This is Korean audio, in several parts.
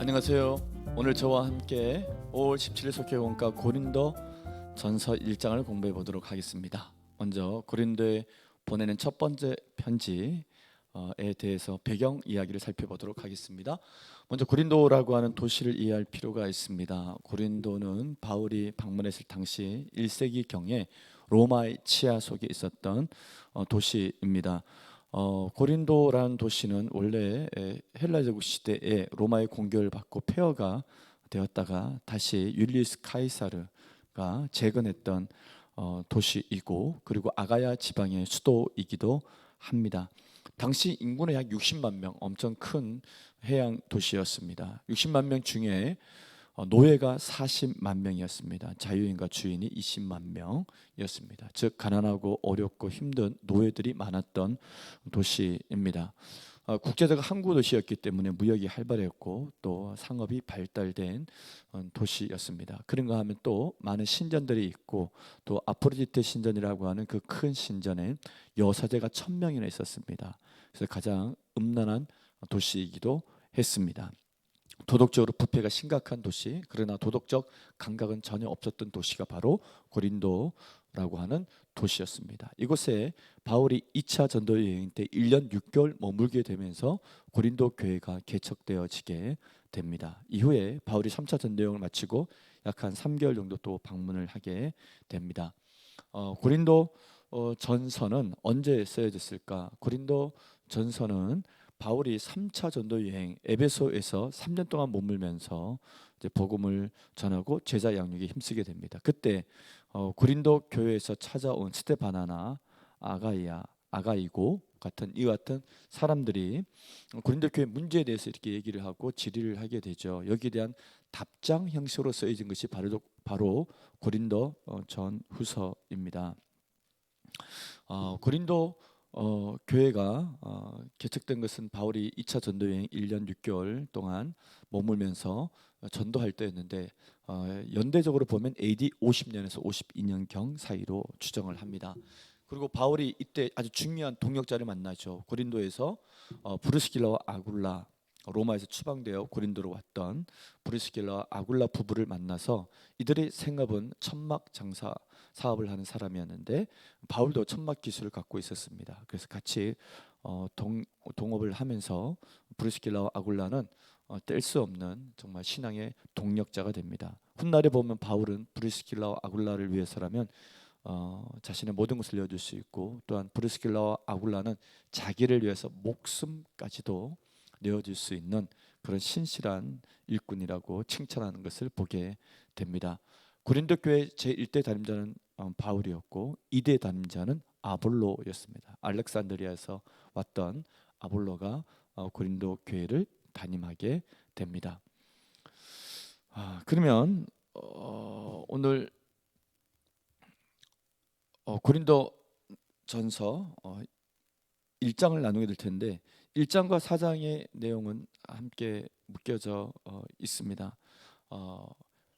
안녕하세요. 오늘 저와 함께 5월 17일 속회 원가 고린도 전서 1장을 공부해 보도록 하겠습니다. 먼저 고린도에 보내는 첫 번째 편지에 대해서 배경 이야기를 살펴보도록 하겠습니다. 먼저 고린도라고 하는 도시를 이해할 필요가 있습니다. 고린도는 바울이 방문했을 당시 1세기경에 로마의 치하 속에 있었던 도시입니다. 고린도라는 도시는 원래 헬라 제국 시대에 로마의 공격을 받고 폐허가 되었다가 다시 율리우스 카이사르가 재건했던 도시이고, 그리고 아가야 지방의 수도이기도 합니다. 당시 인구는 약 60만 명, 엄청 큰 해양 도시였습니다. 60만 명 중에 노예가 40만 명이었습니다. 자유인과 주인이 20만 명이었습니다. 즉 가난하고 어렵고 힘든 노예들이 많았던 도시입니다. 국제적 항구 도시였기 때문에 무역이 활발했고 또 상업이 발달된 도시였습니다. 그런가 하면 또 많은 신전들이 있고, 또 아프로디테 신전이라고 하는 그 큰 신전에 여사제가 1000명이나 있었습니다. 그래서 가장 음란한 도시이기도 했습니다. 도덕적으로 부패가 심각한 도시, 그러나 도덕적 감각은 전혀 없었던 도시가 바로 고린도라고 하는 도시였습니다. 이곳에 바울이 2차 전도 여행 때 1년 6개월 머물게 되면서 고린도 교회가 개척되어지게 됩니다. 이후에 바울이 3차 전도 여행을 마치고 약 한 3개월 정도 또 방문을 하게 됩니다. 고린도 전서는 언제 쓰여졌을까? 고린도 전서는 바울이 3차 전도 여행 에베소에서 3년 동안 머물면서 이제 복음을 전하고 제자 양육에 힘쓰게 됩니다. 그때 고린도 교회에서 찾아온 스데바나나 아가이고 같은 이와 같은 사람들이 고린도 교회 문제에 대해서 이렇게 얘기를 하고 질의를 하게 되죠. 여기에 대한 답장 형식으로 쓰여진 것이 바로 고린도 전후서입니다. 고린도 교회가 개척된 것은 바울이 2차 전도여행 1년 6개월 동안 머물면서 전도할 때였는데, 연대적으로 보면 AD 50년에서 52년경 사이로 추정을 합니다. 그리고 바울이 이때 아주 중요한 동역자를 만나죠. 고린도에서 브리스길라와 아굴라, 로마에서 추방되어 고린도로 왔던 브리스길라와 아굴라 부부를 만나서 이들의 생업은 천막 장사 사업을 하는 사람이었는데, 바울도 천막 기술을 갖고 있었습니다. 그래서 같이 동업을 하면서 브리스길라와 아굴라는 뗄 수 없는 정말 신앙의 동력자가 됩니다. 훗날에 보면 바울은 브리스길라와 아굴라를 위해서라면 자신의 모든 것을 내어줄 수 있고, 또한 브리스길라와 아굴라는 자기를 위해서 목숨까지도 내어줄 수 있는 그런 신실한 일꾼이라고 칭찬하는 것을 보게 됩니다. 고린도 교회 제1대 담임자는 바울이었고 2대 담임자는 아볼로였습니다. 알렉산드리아에서 왔던 아볼로가 고린도 교회를 담임하게 됩니다. 그러면 오늘 고린도 전서 1장을 나누게 될 텐데, 1장과 4장의 내용은 함께 묶여져 있습니다.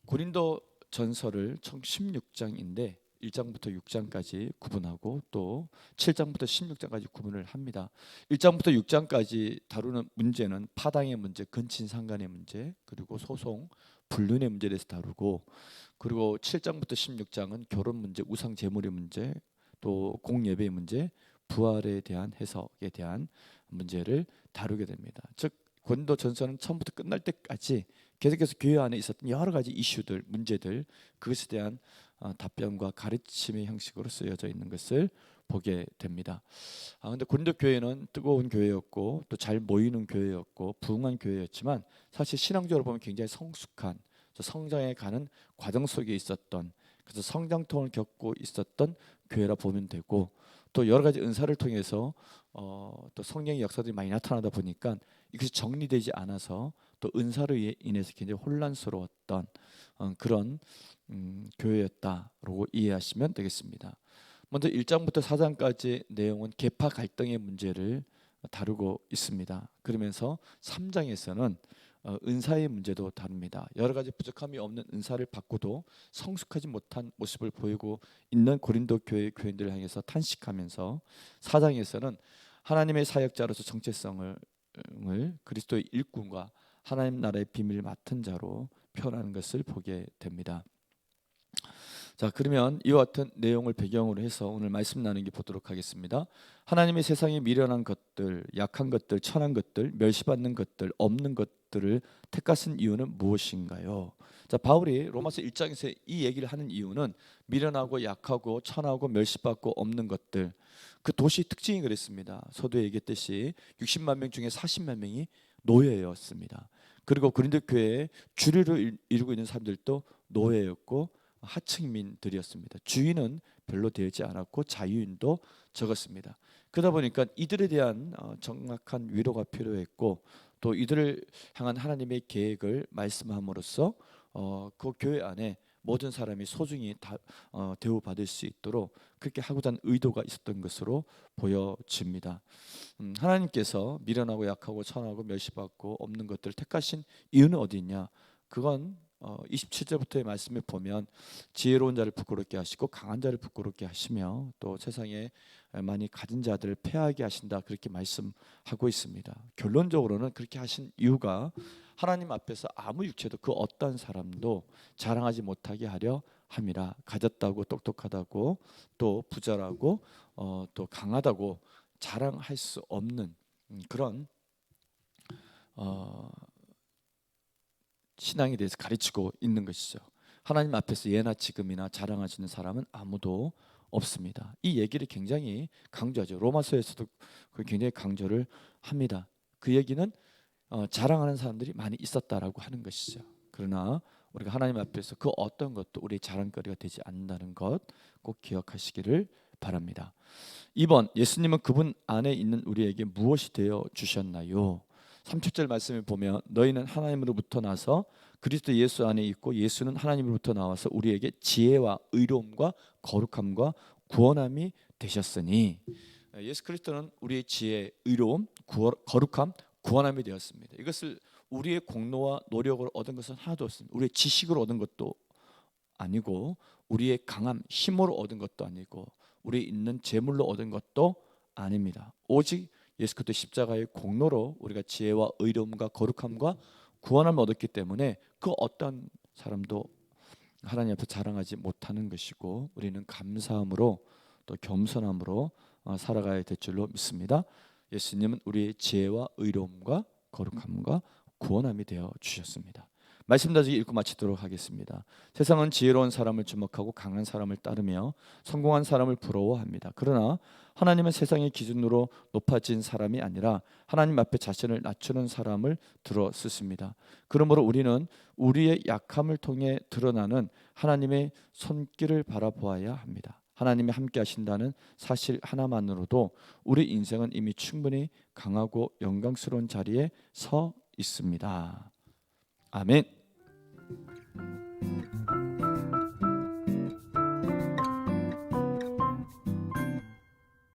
고린도 전서를 총 16장인데 1장부터 6장까지 구분하고 또 7장부터 16장까지 구분을 합니다. 1장부터 6장까지 다루는 문제는 파당의 문제, 근친상간의 문제, 그리고 소송, 불륜의 문제에 대해서 다루고, 그리고 7장부터 16장은 결혼 문제, 우상 제물의 문제, 또 공예배의 문제, 부활에 대한 해석에 대한 문제를 다루게 됩니다. 즉 고린도 전서는 처음부터 끝날 때까지 계속해서 교회 안에 있었던 여러 가지 이슈들, 문제들, 그것에 대한 답변과 가르침의 형식으로 쓰여져 있는 것을 보게 됩니다. 그런데 고린도 교회는 뜨거운 교회였고 또 잘 모이는 교회였고 부흥한 교회였지만, 사실 신앙적으로 보면 굉장히 성숙한, 성장해 가는 과정 속에 있었던, 그래서 성장통을 겪고 있었던 교회라 보면 되고, 또 여러 가지 은사를 통해서 또 성령의 역사들이 많이 나타나다 보니까 이것이 정리되지 않아서 또 은사로 인해서 굉장히 혼란스러웠던 그런 교회였다라고 이해하시면 되겠습니다. 먼저 1장부터 4장까지 내용은 계파 갈등의 문제를 다루고 있습니다. 그러면서 3장에서는 은사의 문제도 다룹니다. 여러 가지 부족함이 없는 은사를 받고도 성숙하지 못한 모습을 보이고 있는 고린도 교회 교인들을 향해서 탄식하면서, 4장에서는 하나님의 사역자로서 정체성을 그리스도의 일꾼과 하나님 나라의 비밀을 맡은 자로 표현하는 것을 보게 됩니다. 자, 그러면 이와 같은 내용을 배경으로 해서 오늘 말씀 나누기 보도록 하겠습니다. 하나님이 세상에 미련한 것들, 약한 것들, 천한 것들, 멸시받는 것들, 없는 것들을 택하신 이유는 무엇인가요? 자, 바울이 로마서 1장에서 이 얘기를 하는 이유는 미련하고 약하고 천하고 멸시받고 없는 것들, 그 도시 특징이 그랬습니다. 서두에 얘기했듯이 60만 명 중에 40만 명이 노예였습니다. 그리고 고린도 교회에 주류를 이루고 있는 사람들도 노예였고 하층민들이었습니다. 주인은 별로 되지 않았고 자유인도 적었습니다. 그러다 보니까 이들에 대한 정확한 위로가 필요했고 또 이들을 향한 하나님의 계획을 말씀함으로써 그 교회 안에 모든 사람이 소중히 대우받을 수 있도록 그렇게 하고자 하는 의도가 있었던 것으로 보여집니다. 하나님께서 미련하고 약하고 천하고 멸시받고 없는 것들을 택하신 이유는 어디 있냐? 그건 27절부터의 말씀을 보면 지혜로운 자를 부끄럽게 하시고 강한 자를 부끄럽게 하시며 또 세상에 많이 가진 자들을 패하게 하신다, 그렇게 말씀하고 있습니다. 결론적으로는 그렇게 하신 이유가 하나님 앞에서 아무 육체도 그 어떤 사람도 자랑하지 못하게 하려 함이라. 가졌다고 똑똑하다고 또 부자라고 또 강하다고 자랑할 수 없는 그런 신앙에 대해서 가르치고 있는 것이죠. 하나님 앞에서 예나 지금이나 자랑하시는 사람은 아무도 없습니다. 이 얘기를 굉장히 강조하죠. 로마서에서도 굉장히 강조를 합니다. 그 얘기는 자랑하는 사람들이 많이 있었다라고 하는 것이죠. 그러나 우리가 하나님 앞에서 그 어떤 것도 우리의 자랑거리가 되지 않는다는 것 꼭 기억하시기를 바랍니다. 2번, 예수님은 그분 안에 있는 우리에게 무엇이 되어 주셨나요? 37절 말씀을 보면 너희는 하나님으로부터 나서 그리스도 예수 안에 있고 예수는 하나님으로부터 나와서 우리에게 지혜와 의로움과 거룩함과 구원함이 되셨으니, 예수 그리스도는 우리의 지혜, 의로움, 거룩함, 구원함이 되었습니다. 이것을 우리의 공로와 노력으로 얻은 것은 하나도 없습니다. 우리의 지식으로 얻은 것도 아니고 우리의 강함, 힘으로 얻은 것도 아니고 우리 있는 재물로 얻은 것도 아닙니다. 오직 예수 그리스도 십자가의 공로로 우리가 지혜와 의로움과 거룩함과 구원함을 얻었기 때문에 그 어떤 사람도 하나님 앞에 자랑하지 못하는 것이고 우리는 감사함으로 또 겸손함으로 살아가야 될 줄로 믿습니다. 예수님은 우리의 지혜와 의로움과 거룩함과 구원함이 되어 주셨습니다. 말씀 나중에 읽고 마치도록 하겠습니다. 세상은 지혜로운 사람을 주목하고 강한 사람을 따르며 성공한 사람을 부러워합니다. 그러나 하나님은 세상의 기준으로 높아진 사람이 아니라 하나님 앞에 자신을 낮추는 사람을 들어 쓰십니다. 그러므로 우리는 우리의 약함을 통해 드러나는 하나님의 손길을 바라보아야 합니다. 하나님이 함께 하신다는 사실 하나만으로도 우리 인생은 이미 충분히 강하고 영광스러운 자리에 서 있습니다. 아멘.